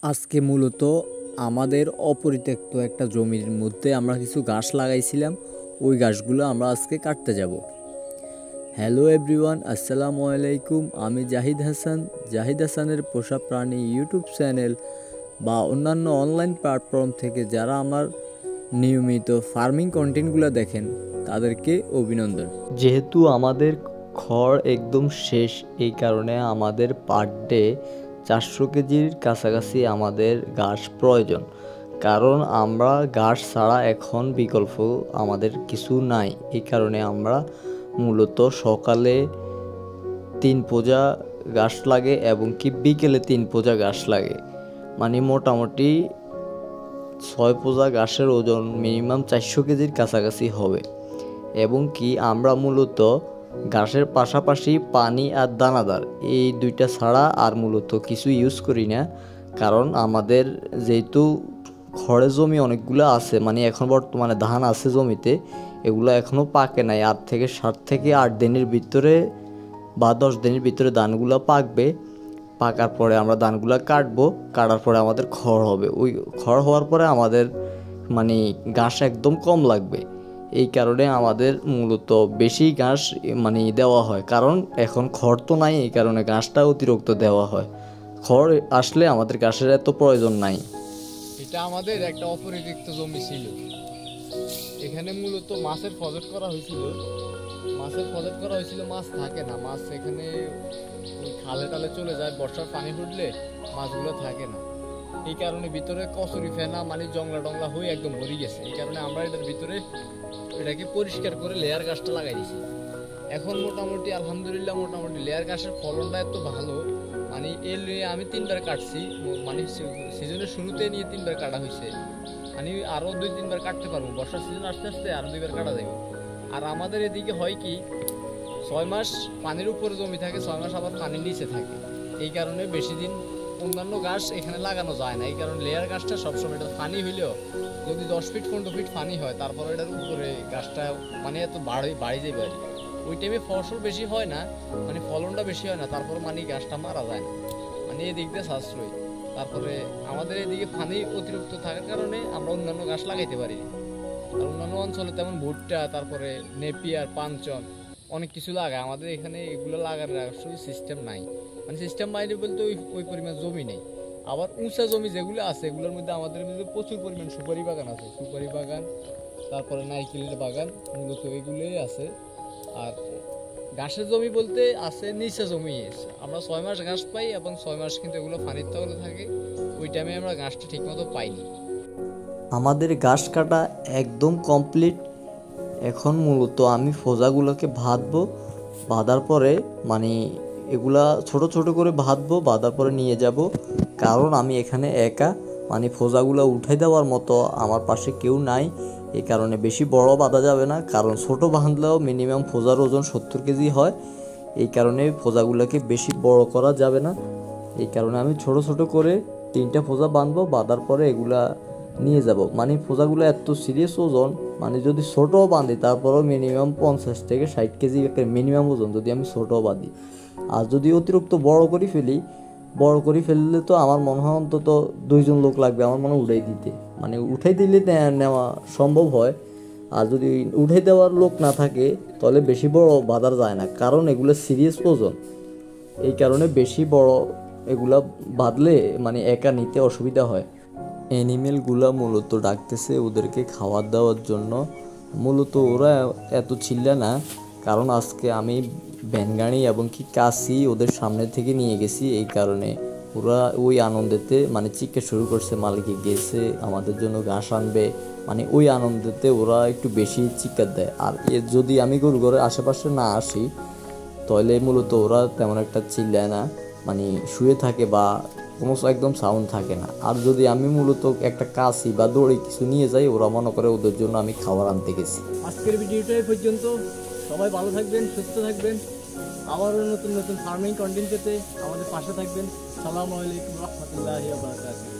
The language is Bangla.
আজকে মূলত আমাদের অপরিত্যক্ত একটা জমির মধ্যে আমরা কিছু গাছ লাগাইছিলাম। ওই গাছগুলো আমরা আজকে কাটতে যাব। হ্যালো এভরিওয়ান, আসসালামু আলাইকুম। আমি জাহিদ হাসান। জাহিদ হাসানের পোষা প্রাণী ইউটিউব চ্যানেল বা অন্যান্য অনলাইন প্ল্যাটফর্ম থেকে যারা আমার নিয়মিত ফার্মিং কন্টেন্টগুলো দেখেন তাদেরকে অভিনন্দন। যেহেতু আমাদের খড় একদম শেষ, এই কারণে আমাদের পার ডে 400 কেজির কাছাকাছি আমাদের ঘাস প্রয়োজন। কারণ আমরা ঘাস ছাড়া এখন বিকল্প আমাদের কিছু নাই। এই কারণে আমরা মূলত সকালে 3 পোজা ঘাস লাগে এবং কি বিকেলে 3 পোজা ঘাস লাগে। মানে মোটামুটি 6 পোজা ঘাসের ওজন মিনিমাম 400 কেজির কাছাকাছি হবে। এবং কি আমরা মূলত ঘাসের পাশাপাশি পানি আর দানাদার এই দুইটা ছাড়া আর মূলত কিছু ইউজ করি না। কারণ আমাদের যেহেতু খড়ের জমি অনেকগুলো আছে, মানে এখন বর্তমানে ধান আছে জমিতে, এগুলো এখনও পাকে নাই। 7 থেকে 8 দিনের ভিতরে বা 10 দিনের ভিতরে ধানগুলো পাকবে। পাকার পরে আমরা ধানগুলো কাটবো, কাটার পরে আমাদের খড় হবে। ওই খড় হওয়ার পরে আমাদের মানে ঘাস একদম কম লাগবে। এই কারণে আমাদের মূলত বেশি ঘাস মানে দেওয়া হয়, কারণ এখন খড় তো নাই, এই কারণে ঘাসটা অতিরিক্ত দেওয়া হয়। খড় আসলে আমাদের ঘাসের এত প্রয়োজন নাই। এটা আমাদের একটা অপরিত্যক্ত জমি ছিল। এখানে মূলত মাছের প্রজেক্ট করা হয়েছিল। মাছ থাকে না, মাছ এখানে ওই খালে টালে চলে যায়। বর্ষার পানি ফুটলে মাছগুলো থাকে না। এই কারণে ভিতরে কচুরি ফেনা মানে জংলা টংলা হয়ে একদম ভরে গেছে। এই কারণে আমরা এটার ভিতরে এটাকে পরিষ্কার করে লেয়ার গাছটা লাগাই দিয়েছি। এখন মোটামুটি আলহামদুলিল্লাহ মোটামুটি লেয়ার গাছের ফলনটা এত ভালো, মানে এর নিয়ে আমি 3বার কাটছি। মানে সিজনের শুরুতে নিয়ে 3বার কাটা হয়েছে। মানে আরও 2-3বার কাটতে পারবো। বর্ষার সিজন আস্তে আস্তে আরও 2বার কাটা যাবে। আর আমাদের এদিকে হয় কি, 6 মাস পানির উপরে জমি থাকে, 6 মাস আবার পানির নিচে থাকে। এই কারণে বেশি দিন অন্যান্য গাছ এখানে লাগানো যায় না। এই কারণে লেয়ার গাছটা সবসময়, এটা পানি হইলেও যদি 10 ফিট 15 ফিট পানি হয়, তারপরে এটার উপরে গাছটা মানে এত বাড়ি যাবে আর কি। ওই টাইমে ফসল বেশি হয় না, মানে ফলনটা বেশি হয় না, তারপরে মানে গাছটা মারা যায় না। মানে এদিক দিয়ে সাশ্রয়। তারপরে আমাদের এদিকে পানি অতিরিক্ত থাকার কারণে আমরা অন্যান্য গাছ লাগাইতে পারি। আর অন্যান্য অঞ্চলে তেমন ভুট্টা, তারপরে নেপিয়ার, পাঞ্চন অনেক কিছু লাগায়। আমাদের এখানে এগুলো লাগার আসলে সিস্টেম নাই। মানে সিস্টেম বাইরে বলতে ওই পরিমাণ জমি নেই। আবার উঁচা জমি যেগুলো আছে, এগুলোর মধ্যে আমাদের মধ্যে প্রচুর পরিমাণ সুপারি বাগান আছে। সুপারি বাগান, তারপরে নারকেলের বাগান, মূলত এগুলোই আছে। আর ঘাসের জমি বলতে আছে নিচে জমি। আমরা 6 মাস ঘাস পাই এবং 6 মাস কিন্তু এগুলো পানির তলে থাকে। ওই টাইমে আমরা ঘাসটা ঠিকমতো পাইনি। আমাদের ঘাস কাটা একদম কমপ্লিট। এখন মূলত আমি ফোজাগুলোকে ভাজবো। বাঁধার পরে মানে এগুলা ছোট ছোট করে ভাজবো, বাঁধার পরে নিয়ে যাব। কারণ আমি এখানে একা, মানে ফোজাগুলো উঠে দেওয়ার মতো আমার পাশে কেউ নাই। এই কারণে বেশি বড় বাঁধা যাবে না, কারণ ছোট বাঁধলেও মিনিমাম ফোজার ওজন 70 কেজি হয়। এই কারণে ফোজাগুলোকে বেশি বড় করা যাবে না। এই কারণে আমি ছোট ছোট করে 3টা ফোজা বাঁধবো। বাঁধার পরে এগুলা নিয়ে যাব। মানে ফোজাগুলো এত সিরিয়াস ওজন, মানে যদি ছোটও বাঁধি তারপরেও মিনিমাম 50 থেকে 60 কেজি একটা মিনিমাম ওজন যদি আমি ছোটও বাঁধি। আর যদি অতিরিক্ত বড় করে ফেললে তো আমার মনে হয় অন্তত 2জন লোক লাগবে আমার মনে হয় উঠাই দিতে। মানে উঠাই দিলে নেওয়া সম্ভব হয়। আর যদি উঠে দেওয়ার লোক না থাকে তাহলে বেশি বড় বাঁধা যায় না, কারণ এগুলো সিরিয়াস ওজন। এই কারণে বেশি বড় এগুলা বাঁধলে মানে একা নিতে অসুবিধা হয়। অ্যানিমেলগুলা মূলত ডাকতেছে ওদেরকে খাবার দেওয়ার জন্য। মূলত ওরা এত চিল্লা না, কারণ আজকে আমি ভ্যানগাড়ি এবং কি কাশি ওদের সামনে থেকে নিয়ে গেছি। এই কারণে ওরা ওই আনন্দেতে মানে চিৎকার শুরু করছে, মালিকে গেছে আমাদের জন্য ঘাস আনবে, মানে ওই আনন্দেতে ওরা একটু বেশি চিৎকার দেয়। আর যদি আমি গরু ঘরের আশেপাশে না আসি তাহলে মূলত ওরা তেমন একটা চিল্লায় না, মানে শুয়ে থাকে বা কোনো একদম সাউন্ড থাকে না। আর যদি আমি মূলত একটা কাশি বা দড়ি কিছু নিয়ে যাই, ওরা মনে করে ওদের জন্য আমি খাবার আনতে গেছি। আজকের ভিডিওটা এই পর্যন্ত। সবাই ভালো থাকবেন, সুস্থ থাকবেন। আবারও নতুন নতুন ফার্মিং কন্টেন্ট পেতে আমাদের পাশে থাকবেন। আসসালামু আলাইকুম রহমতুল্লাহি ওয়া বারাকাতুহু।